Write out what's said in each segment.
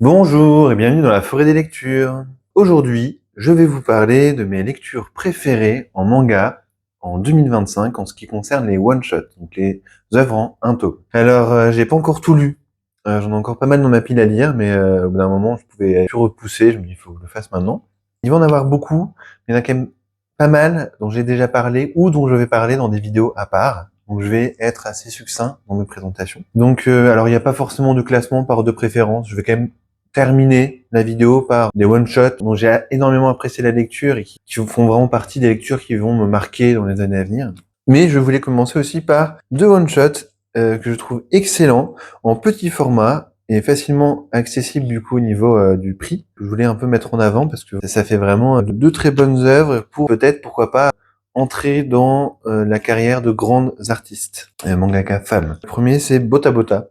Bonjour et bienvenue dans la forêt des lectures. Aujourd'hui, je vais vous parler de mes lectures préférées en manga en 2025 en ce qui concerne les one-shots, donc les œuvres en un tome. Alors, j'ai pas encore tout lu. J'en ai encore pas mal dans ma pile à lire, mais au bout d'un moment, je pouvais plus repousser. Je me dis, il faut que je le fasse maintenant. Il va en avoir beaucoup, mais il y en a quand même pas mal dont j'ai déjà parlé ou dont je vais parler dans des vidéos à part. Donc je vais être assez succinct dans mes présentations. Donc alors il n'y a pas forcément de classement par de préférence. Je vais quand même terminer la vidéo par des one-shots dont j'ai énormément apprécié la lecture et qui font vraiment partie des lectures qui vont me marquer dans les années à venir. Mais je voulais commencer aussi par deux one-shots que je trouve excellents, en petit format et facilement accessible du coup au niveau du prix. Je voulais un peu mettre en avant parce que ça fait vraiment deux très bonnes œuvres pour peut-être, pourquoi pas, entrer dans la carrière de grandes artistes, mangaka femmes. Le premier, c'est Bota Bota,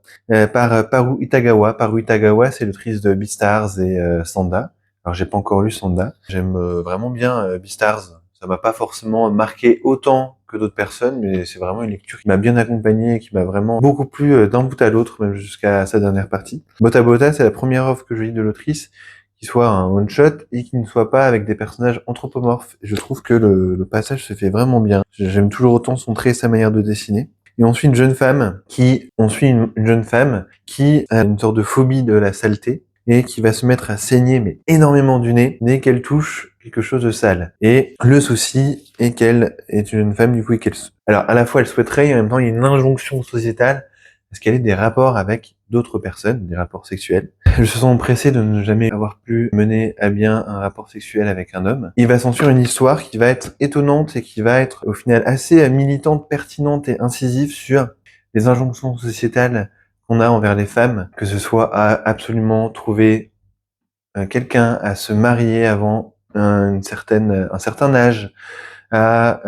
par Paru Itagawa. Paru Itagawa, c'est l'autrice de Beastars et Sanda. Alors, j'ai pas encore lu Sanda. J'aime vraiment bien Beastars. Ça m'a pas forcément marqué autant que d'autres personnes, mais c'est vraiment une lecture qui m'a bien accompagné et qui m'a vraiment beaucoup plu d'un bout à l'autre, même jusqu'à sa dernière partie. Bota Bota, c'est la première œuvre que je lis de l'autrice qui soit un one-shot et qui ne soit pas avec des personnages anthropomorphes. Je trouve que le passage se fait vraiment bien. J'aime toujours autant son trait et sa manière de dessiner. Et on suit une jeune femme une jeune femme qui a une sorte de phobie de la saleté et qui va se mettre à saigner mais énormément du nez dès qu'elle touche quelque chose de sale. Et le souci est qu'elle est une jeune femme du coup et alors à la fois elle souhaiterait et en même temps il y a une injonction sociétale parce qu'elle ait des rapports avec d'autres personnes, des rapports sexuels. Je me sens pressé de ne jamais avoir pu mener à bien un rapport sexuel avec un homme. Il va s'ensuivre une histoire qui va être étonnante et qui va être au final assez militante, pertinente et incisive sur les injonctions sociétales qu'on a envers les femmes, que ce soit à absolument trouver quelqu'un, à se marier avant un certain âge, à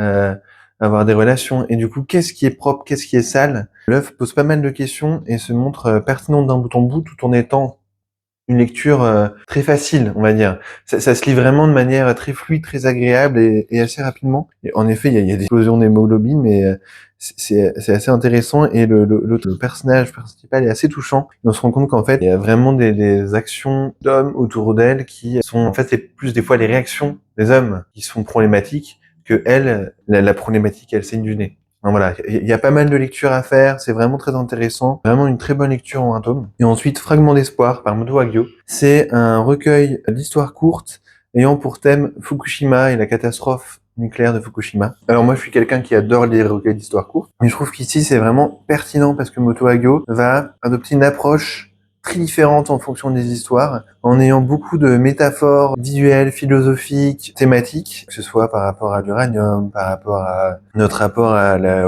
avoir des relations. Et du coup, qu'est-ce qui est propre, qu'est-ce qui est sale? L'œuvre pose pas mal de questions et se montre pertinente d'un bout en bout tout en étant une lecture très facile, on va dire. Ça se lit vraiment de manière très fluide, très agréable et assez rapidement. Et en effet, il y a des explosions d'hémoglobine, mais c'est assez intéressant et le personnage principal est assez touchant. Et on se rend compte qu'en fait, il y a vraiment des actions d'hommes autour d'elle qui sont, en fait, c'est plus des fois les réactions des hommes qui sont problématiques que elle, la problématique, elle saigne du nez. Donc voilà, il y a pas mal de lectures à faire, c'est vraiment très intéressant, vraiment une très bonne lecture en un tome. Et ensuite, Fragment d'espoir par Moto Hagio. C'est un recueil d'histoires courtes ayant pour thème Fukushima et la catastrophe nucléaire de Fukushima. Alors moi, je suis quelqu'un qui adore les recueils d'histoires courtes, mais je trouve qu'ici, c'est vraiment pertinent parce que Moto Hagio va adopter une approche très différente en fonction des histoires, en ayant beaucoup de métaphores visuelles, philosophiques, thématiques, que ce soit par rapport à l'uranium, par rapport à notre rapport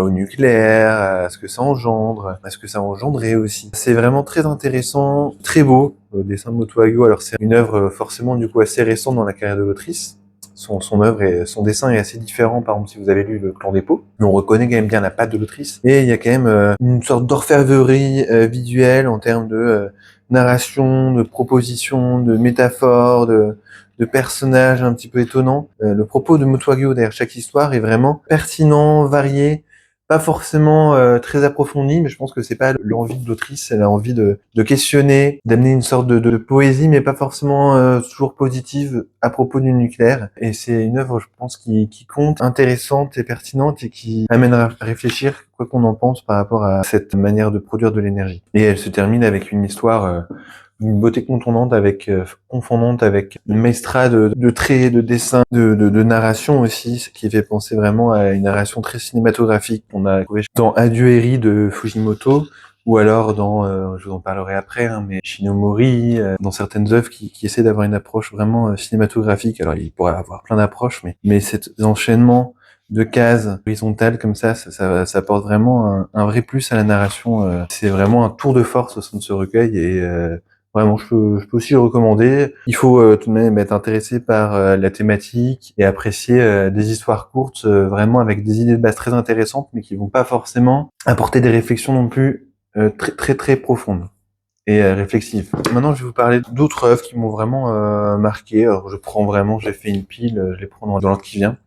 au nucléaire, à ce que ça engendre, à ce que ça a engendré aussi. C'est vraiment très intéressant, très beau, le dessin de Moto Hagio. Alors c'est une œuvre forcément du coup assez récente dans la carrière de l'autrice. Son œuvre et son dessin est assez différent, par exemple, si vous avez lu Le Clan des Pots. Mais on reconnaît quand même bien la patte de l'autrice. Et il y a quand même une sorte d'orfèvrerie visuelle en termes de narration, de propositions, de métaphores, de personnages un petit peu étonnants. Le propos de Moto Hagio derrière chaque histoire est vraiment pertinent, varié, pas forcément très approfondi, mais je pense que c'est pas l'envie de l'autrice, elle a envie de questionner, d'amener une sorte de poésie, mais pas forcément toujours positive à propos du nucléaire. Et c'est une œuvre, je pense, qui compte, intéressante et pertinente et qui amène à réfléchir, quoi qu'on en pense, par rapport à cette manière de produire de l'énergie. Et elle se termine avec une histoire une beauté confondante avec une maestria de traits, de dessins, de narration aussi, ce qui fait penser vraiment à une narration très cinématographique qu'on a trouvé dans Adieu Eri de Fujimoto, ou alors dans, je vous en parlerai après, hein, mais Shinomori, dans certaines œuvres qui essaient d'avoir une approche vraiment cinématographique. Alors il pourrait avoir plein d'approches, mais cet enchaînement de cases horizontales comme ça apporte vraiment un vrai plus à la narration. C'est vraiment un tour de force au sein de ce recueil et vraiment, je peux aussi le recommander. Il faut tout de même être intéressé par la thématique et apprécier des histoires courtes, vraiment avec des idées de base très intéressantes, mais qui vont pas forcément apporter des réflexions non plus très profondes et réflexives. Maintenant, je vais vous parler d'autres œuvres qui m'ont vraiment marqué. Alors, j'ai fait une pile, je les prends dans l'ordre qui vient.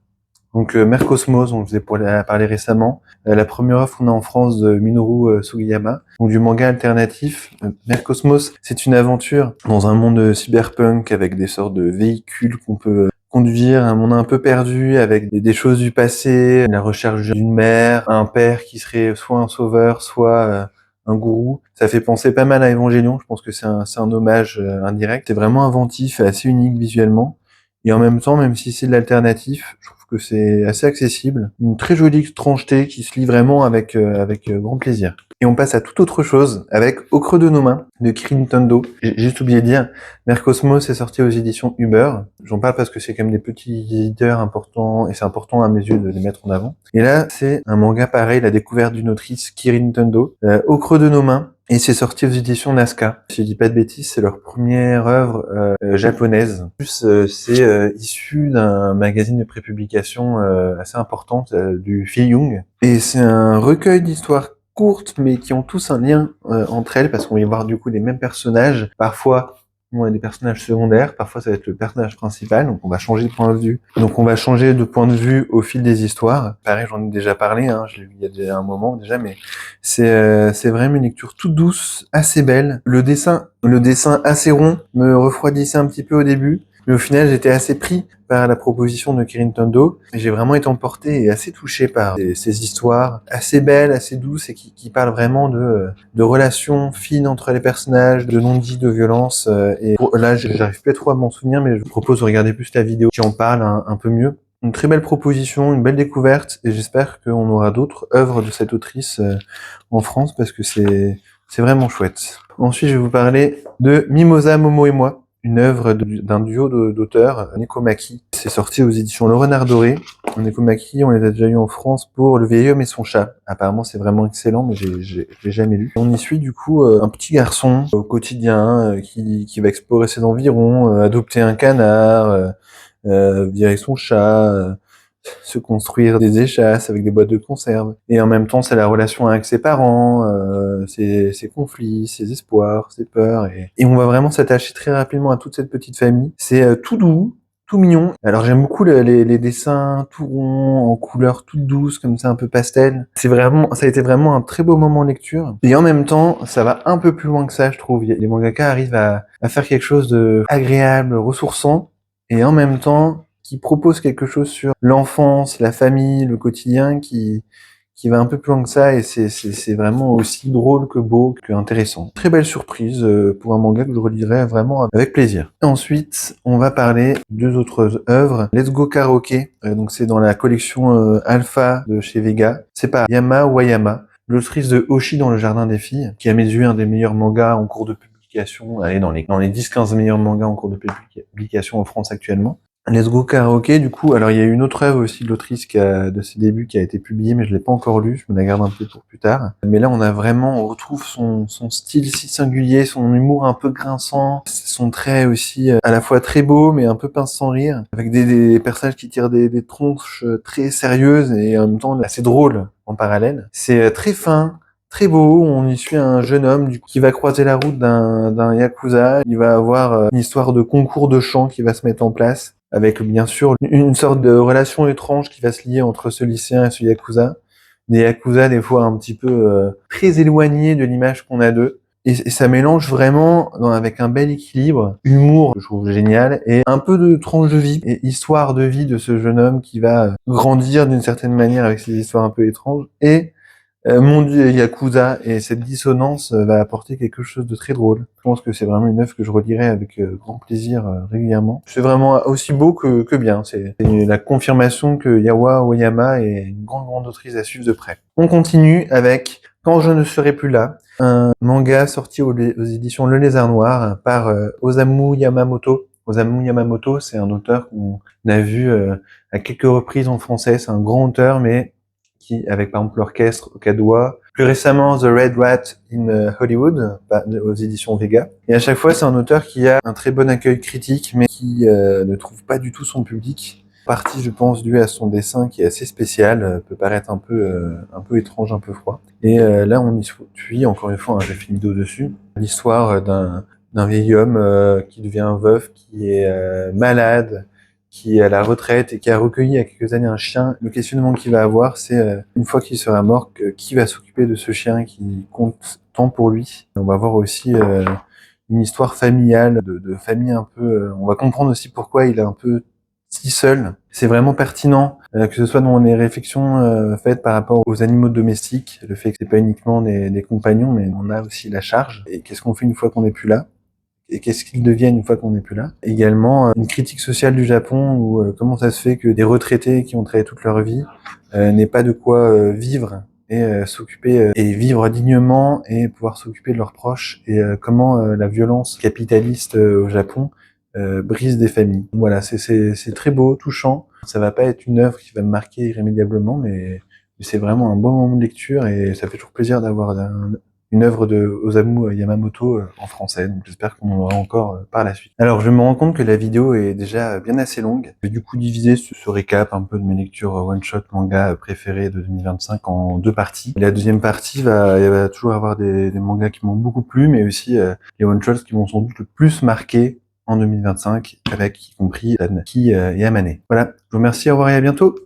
Donc Mère Cosmos, dont je vous ai parlé récemment, la première œuvre qu'on a en France de Minoru Sugiyama, donc du manga alternatif. Mère Cosmos, c'est une aventure dans un monde cyberpunk avec des sortes de véhicules qu'on peut conduire, un monde un peu perdu avec des choses du passé, la recherche d'une mère, un père qui serait soit un sauveur, soit un gourou. Ça fait penser pas mal à Evangelion, je pense que c'est un hommage indirect. C'est vraiment inventif et assez unique visuellement. Et en même temps, même si c'est de l'alternatif, je trouve que c'est assez accessible. Une très jolie étrangeté qui se lit vraiment avec grand plaisir. Et on passe à toute autre chose avec Au creux de nos mains de Kirin Tondo. J'ai juste oublié de dire, Mère Cosmos est sorti aux éditions Uber. J'en parle parce que c'est quand même des petits éditeurs importants et c'est important à mes yeux de les mettre en avant. Et là, c'est un manga pareil, la découverte d'une autrice, Kirin Tondo, Au creux de nos mains. Et c'est sorti aux éditions Nazca. Si je dis pas de bêtises, c'est leur première œuvre japonaise. En plus, c'est issu d'un magazine de prépublication assez important, du Fiyung. Et c'est un recueil d'histoires courtes, mais qui ont tous un lien entre elles, parce qu'on va y voir du coup les mêmes personnages. Parfois, on a des personnages secondaires, parfois ça va être le personnage principal, donc on va changer de point de vue. Donc on va changer de point de vue au fil des histoires. Pareil, j'en ai déjà parlé, hein, je l'ai lu il y a déjà un moment déjà, mais c'est vraiment une lecture toute douce, assez belle. Le dessin assez rond me refroidissait un petit peu au début, mais au final j'étais assez pris par la proposition de Kirin Tondo. Et j'ai vraiment été emporté et assez touché par ces histoires assez belles, assez douces et qui parlent vraiment de relations fines entre les personnages, de non-dits, de violence. Et là, j'arrive plus trop à m'en souvenir, mais je vous propose de regarder plus la vidéo qui en parle un peu mieux. Une très belle proposition, une belle découverte, et j'espère qu'on aura d'autres œuvres de cette autrice en France parce que c'est vraiment chouette. Ensuite, je vais vous parler de Mimosa, Momo et moi, une œuvre d'un duo d'auteurs, Nekomaki. C'est sorti aux éditions Le Renard Doré. Nekomaki, on les a déjà eu en France pour Le vieil homme et son chat. Apparemment, c'est vraiment excellent, mais je l'ai jamais lu. On y suit du coup un petit garçon au quotidien qui va explorer ses environs, adopter un canard, virer son chat, se construire des échasses avec des boîtes de conserve. Et en même temps, c'est la relation avec ses parents, ses conflits, ses espoirs, ses peurs. Et on va vraiment s'attacher très rapidement à toute cette petite famille. C'est tout doux, tout mignon. Alors j'aime beaucoup les dessins tout ronds, en couleurs toutes douces, comme ça, un peu pastel. Ça a été vraiment un très beau moment de lecture. Et en même temps, ça va un peu plus loin que ça, je trouve. Les mangaka arrivent à faire quelque chose de agréable, ressourçant, et en même temps, qui propose quelque chose sur l'enfance, la famille, le quotidien, qui va un peu plus loin que ça, et c'est vraiment aussi drôle que beau, que intéressant. Très belle surprise pour un manga que je relirai vraiment avec plaisir. Et ensuite, on va parler de deux autres œuvres. Let's Go Karaoke, donc c'est dans la collection Alpha de chez Vega. C'est par Yama Wayama, l'autrice de Oshi dans le jardin des filles, qui a mes yeux un des meilleurs mangas en cours de publication, allez, dans les 10-15 meilleurs mangas en cours de publication en France actuellement. Let's Go Karaoke, du coup, alors il y a une autre œuvre aussi de l'autrice de ses débuts qui a été publiée, mais je l'ai pas encore lue, je me la garde un peu pour plus tard. Mais là, on retrouve son style si singulier, son humour un peu grinçant, son trait aussi à la fois très beau, mais un peu pince sans rire, avec des personnages qui tirent des tronches très sérieuses et en même temps assez drôles en parallèle. C'est très fin, très beau. On y suit un jeune homme qui va croiser la route d'un yakuza. Il va avoir une histoire de concours de chant qui va se mettre en place, avec bien sûr une sorte de relation étrange qui va se lier entre ce lycéen et ce yakuza. Des yakuza des fois un petit peu très éloignés de l'image qu'on a d'eux. Et ça mélange vraiment avec un bel équilibre, humour, je trouve génial, et un peu de tranche de vie, et histoire de vie de ce jeune homme qui va grandir d'une certaine manière avec ses histoires un peu étranges, et mon dieu, Yakuza, et cette dissonance va apporter quelque chose de très drôle. Je pense que c'est vraiment une œuvre que je relirai avec grand plaisir régulièrement. C'est vraiment aussi beau que bien. C'est la confirmation que Yawa Oyama est une grande autrice à suivre de près. On continue avec Quand je ne serai plus là, un manga sorti aux éditions Le Lézard Noir par Osamu Yamamoto. Osamu Yamamoto, c'est un auteur qu'on a vu à quelques reprises en français. C'est un grand auteur, mais avec par exemple l'orchestre au Cadois, plus récemment The Red Rat in Hollywood, aux éditions Vega. Et à chaque fois, c'est un auteur qui a un très bon accueil critique, mais qui ne trouve pas du tout son public. Partie, je pense, due à son dessin qui est assez spécial, peut paraître un peu étrange, un peu froid. Et là, on y suit, encore une fois, j'ai fait une vidéo dessus, l'histoire d'un vieil homme qui devient veuf, qui est malade, qui est à la retraite et qui a recueilli il y a quelques années un chien. Le questionnement qu'il va avoir, c'est une fois qu'il sera mort, qui va s'occuper de ce chien qui compte tant pour lui. On va voir aussi une histoire familiale, de famille un peu. On va comprendre aussi pourquoi il est un peu si seul. C'est vraiment pertinent, que ce soit dans les réflexions faites par rapport aux animaux domestiques, le fait que c'est pas uniquement des compagnons, mais on a aussi la charge. Et qu'est-ce qu'on fait une fois qu'on n'est plus là? Et qu'est-ce qu'ils deviennent une fois qu'on n'est plus là? Également, une critique sociale du Japon, où comment ça se fait que des retraités qui ont travaillé toute leur vie n'aient pas de quoi vivre et s'occuper et vivre dignement et pouvoir s'occuper de leurs proches, et comment la violence capitaliste au Japon brise des familles. Voilà, c'est très beau, touchant. Ça va pas être une œuvre qui va me marquer irrémédiablement, mais c'est vraiment un bon moment de lecture, et ça fait toujours plaisir d'avoir une œuvre de Osamu Yamamoto en français. Donc j'espère qu'on en aura encore par la suite. Alors je me rends compte que la vidéo est déjà bien assez longue. Je vais du coup diviser ce récap un peu de mes lectures one-shot manga préférées de 2025 en deux parties. La deuxième partie il va toujours avoir des mangas qui m'ont beaucoup plu, mais aussi les one-shots qui m'ont sans doute le plus marqué en 2025, avec y compris Ki et Amane. Voilà, je vous remercie, au revoir et à bientôt.